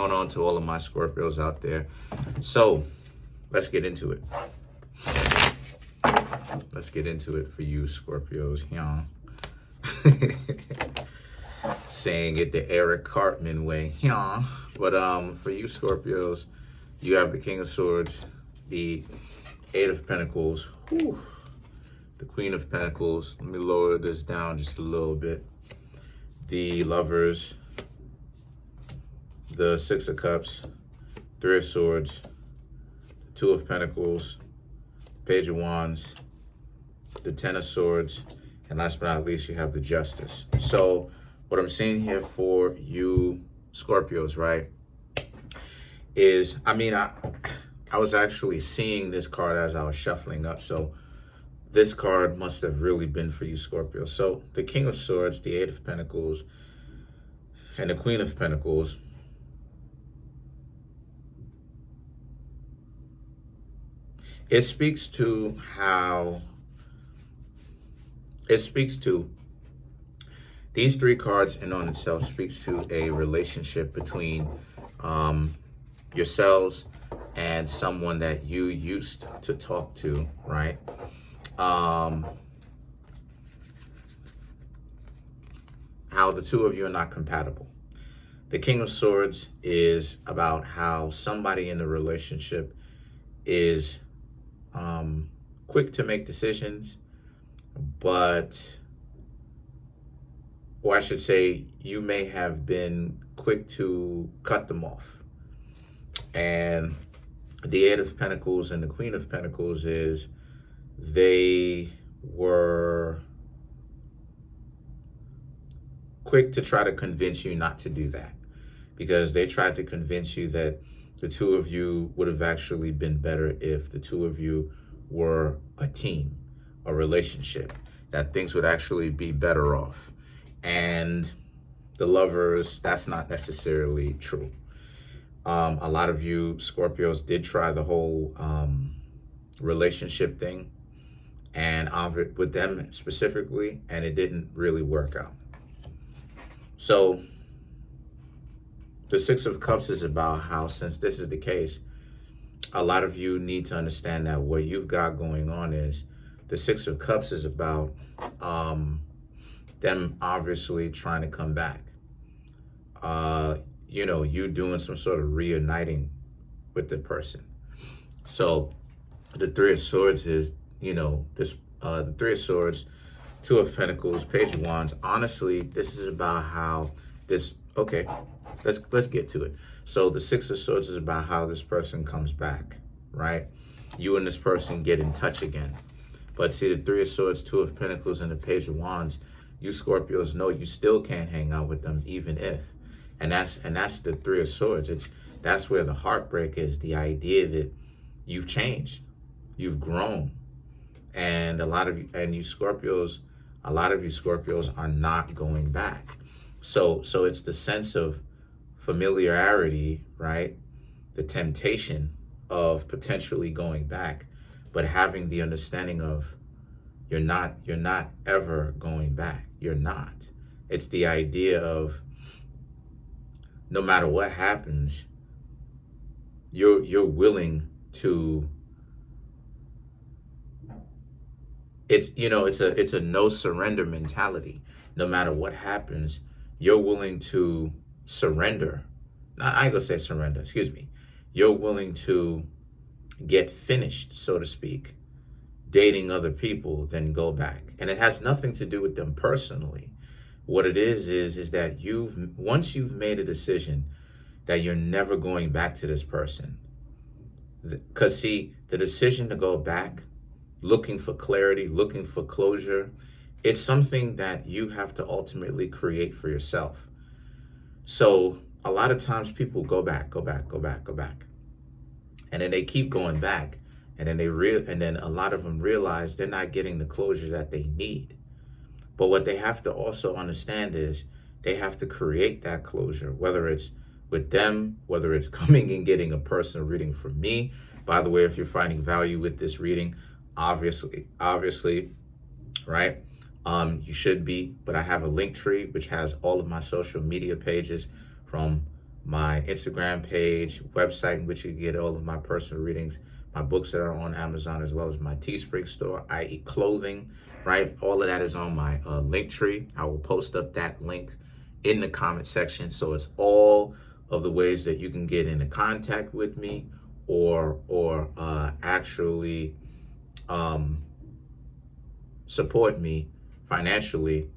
Going on to all of my Scorpios out there. So let's get into it. Let's get into it for you Scorpios. Yeah. Saying it the Eric Cartman way. Yeah. But for you Scorpios, you have the King of Swords, the Eight of Pentacles, whew, the Queen of Pentacles. Let me lower this down just a little bit. The Lovers, the Six of Cups, Three of Swords, the Two of Pentacles, Page of Wands, the Ten of Swords, and last but not least, you have the Justice. So what I'm seeing here for you Scorpios, right, is, I was actually seeing this card as I was shuffling up. So this card must have really been for you Scorpios. So the King of Swords, the Eight of Pentacles, and the Queen of Pentacles. It speaks to these three cards in on itself speaks to a relationship between yourselves and someone that you used to talk to, right? How the two of you are not compatible. The King of Swords is about how somebody in the relationship is quick to make decisions, but, or I should say, you may have been quick to cut them off. And the Eight of Pentacles and the Queen of Pentacles is they were quick to try to convince you not to do that, because they tried to convince you that the two of you would have actually been better if the two of you were a team, a relationship, that things would actually be better off. And the Lovers, that's not necessarily true. A lot of you Scorpios did try the whole relationship thing, and with them specifically, and it didn't really work out. So the Six of Cups is about how, since this is the case, a lot of you need to understand that what you've got going on is the Six of Cups is about them obviously trying to come back. You know, you doing some sort of reuniting with the person. So the Three of Swords is, you know, this the Three of Swords, Two of Pentacles, Page of Wands. Honestly, this is about how this, okay, let's get to it. So the Six of Swords is about how this person comes back, right? You and this person get in touch again. But see, the Three of Swords, Two of Pentacles, and the Page of Wands, you Scorpios know you still can't hang out with them, even if. And that's the Three of Swords. That's where the heartbreak is, the idea that you've changed, you've grown. And a lot of you Scorpios are not going back. So it's the sense of familiarity, right? The temptation of potentially going back, but having the understanding of you're not ever going back. You're not. It's the idea of no matter what happens, you're willing to, it's, you know, it's a no surrender mentality. No matter what happens, you're willing to surrender. I ain't gonna say surrender, excuse me. You're willing to get finished, so to speak, dating other people, then go back. And it has nothing to do with them personally. What it is that once you've made a decision that you're never going back to this person. Because see, the decision to go back, looking for clarity, looking for closure, it's something that you have to ultimately create for yourself. So a lot of times people go back. And then they keep going back. And then a lot of them realize they're not getting the closure that they need. But what they have to also understand is they have to create that closure, whether it's with them, whether it's coming and getting a personal reading from me. By the way, if you're finding value with this reading, obviously, right? You should be, but I have a link tree which has all of my social media pages, from my Instagram page, website in which you get all of my personal readings, my books that are on Amazon, as well as my Teespring store, i.e. clothing, right? All of that is on my link tree. I will post up that link in the comment section. So it's all of the ways that you can get into contact with me or actually support me financially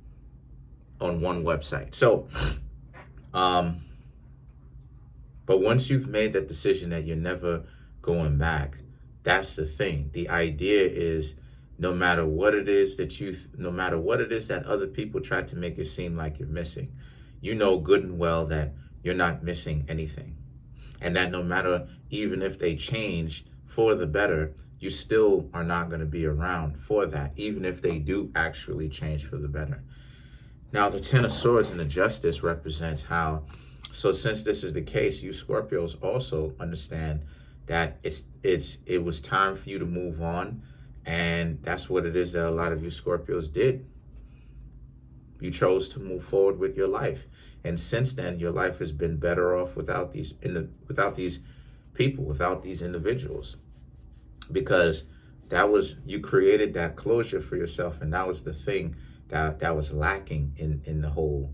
on one website. So, but once you've made that decision that you're never going back, that's the thing. The idea is no matter what it is that other people try to make it seem like you're missing, you know good and well that you're not missing anything. And that no matter, even if they change for the better, you still are not going to be around for that, even if they do actually change for the better. Now, the Ten of Swords and the Justice represents how, so since this is the case, you Scorpios also understand that it was time for you to move on. And that's what it is that a lot of you Scorpios did. You chose to move forward with your life. And since then, your life has been better off without these people, without these individuals. Because you created that closure for yourself, and that was the thing that was lacking in the whole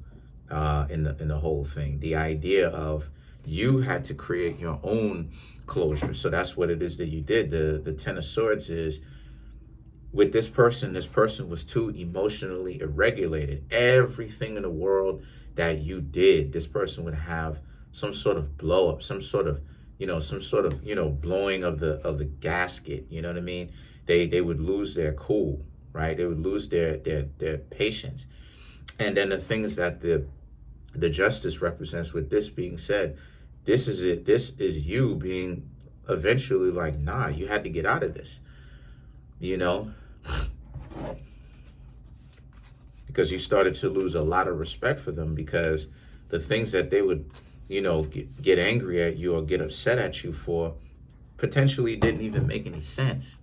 thing. The idea of you had to create your own closure. So that's what it is that you did. The Ten of Swords is with this person was too emotionally irregulated. Everything in the world that you did, this person would have some sort of blow up, some sort of blowing of the gasket. You know what I mean? They would lose their cool, right? They would lose their patience. And then the things that the Justice represents, with this being said, this is it. This is you being eventually like, nah, you had to get out of this, you know, because you started to lose a lot of respect for them, because the things that they would, get angry at you or get upset at you for potentially didn't even make any sense,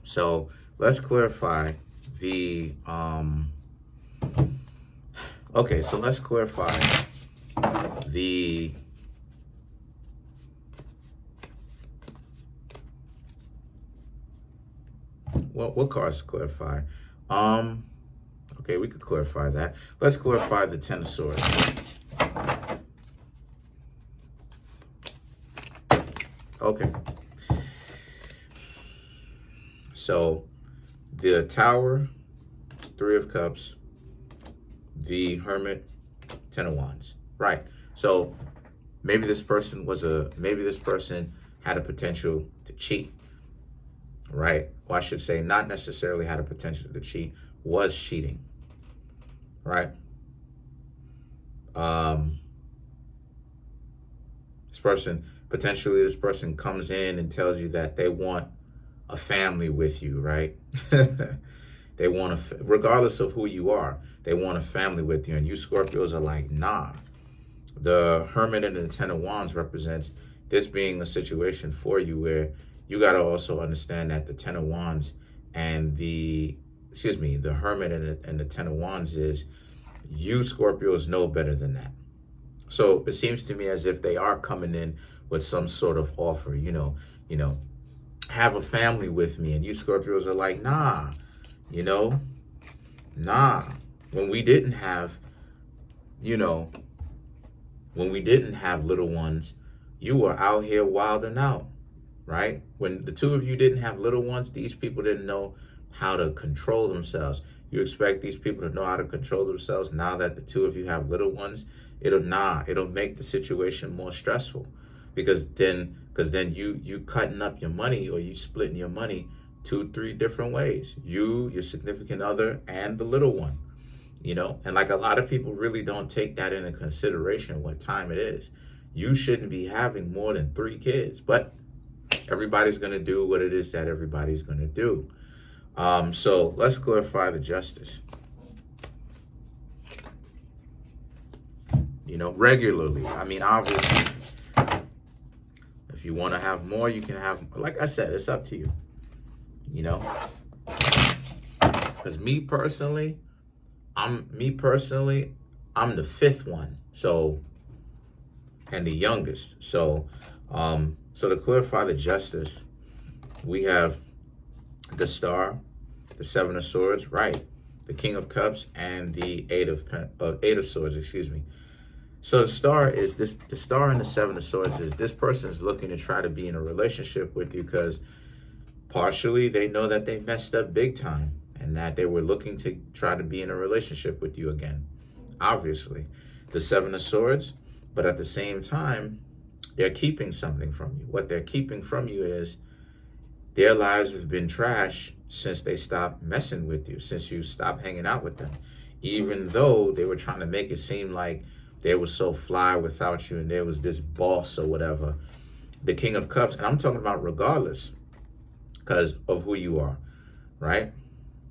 So let's clarify the, okay, so let's clarify the, what cards to clarify? Okay, we could clarify that. Let's clarify the Ten of Swords. Okay. So the Tower, Three of Cups, the Hermit, Ten of Wands. Right. So maybe this person had a potential to cheat. Right? Or I should say, not necessarily had a potential to cheat, was cheating. Right? This person comes in and tells you that they want a family with you, right? They want regardless of who you are, they want a family with you. And you Scorpios are like, nah. The Hermit and the Ten of Wands represents this being a situation for you where you got to also understand that the Ten of Wands and the Hermit and the Ten of Wands is, you Scorpios know better than that. So it seems to me as if they are coming in with some sort of offer, have a family with me. And you Scorpios are like, nah, nah. When we didn't have little ones, you were out here wilding out, right? When the two of you didn't have little ones, these people didn't know how to control themselves. You expect these people to know how to control themselves now that the two of you have little ones? It'll make the situation more stressful, because then you cutting up your money, or you splitting your money 2-3 different ways. You, your significant other, and the little one, and like a lot of people really don't take that into consideration what time it is. You shouldn't be having more than 3 kids, but everybody's going to do what it is that everybody's going to do. So let's clarify the Justice. Regularly. I mean, obviously, if you want to have more, you can have, like I said, it's up to you, Because me personally, I'm the fifth one. So, and the youngest. So, so to clarify the justice, we have the Star, the Seven of Swords, right? The King of Cups, and the Eight of Swords, excuse me. So the Star is this. The Star and the Seven of Swords is this person's looking to try to be in a relationship with you because partially they know that they messed up big time and that they were looking to try to be in a relationship with you again. Obviously, the Seven of Swords, but at the same time, they're keeping something from you. What they're keeping from you is their lives have been trash since they stopped messing with you, since you stopped hanging out with them, even though they were trying to make it seem like they were so fly without you and there was this boss or whatever. The King of Cups, and I'm talking about regardless because of who you are, right?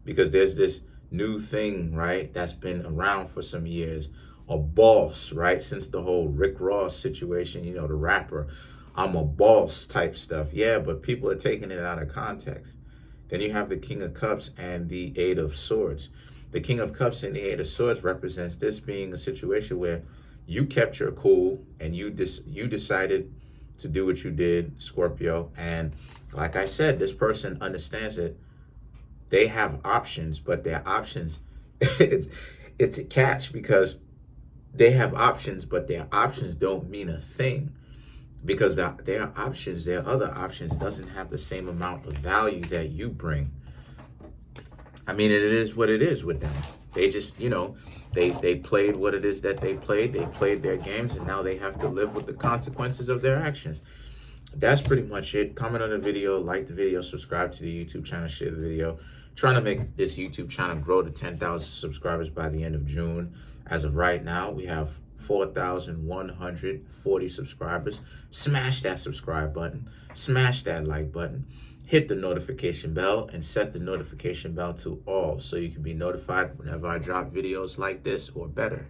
Because there's this new thing, right, that's been around for some years, a boss, right? Since the whole Rick Ross situation, you know, the rapper, I'm a boss type stuff. Yeah, but people are taking it out of context. Then you have the King of Cups and the Eight of Swords. The King of Cups and the Eight of Swords represents this being a situation where you kept your cool and you decided to do what you did, Scorpio. And like I said, this person understands that they have options, but their options, it's a catch because they have options, but their options don't mean a thing because their options, their other options doesn't have the same amount of value that you bring. I mean, it is what it is with them. They just, you know, they played what it is that they played their games, and now they have to live with the consequences of their actions. That's pretty much it. Comment on the video, like the video, subscribe to the YouTube channel, share the video. Trying to make this YouTube channel grow to 10,000 subscribers by the end of June. As of right now, we have 4,140 subscribers. Smash that subscribe button. Smash that like button. Hit the notification bell and set the notification bell to all so you can be notified whenever I drop videos like this or better.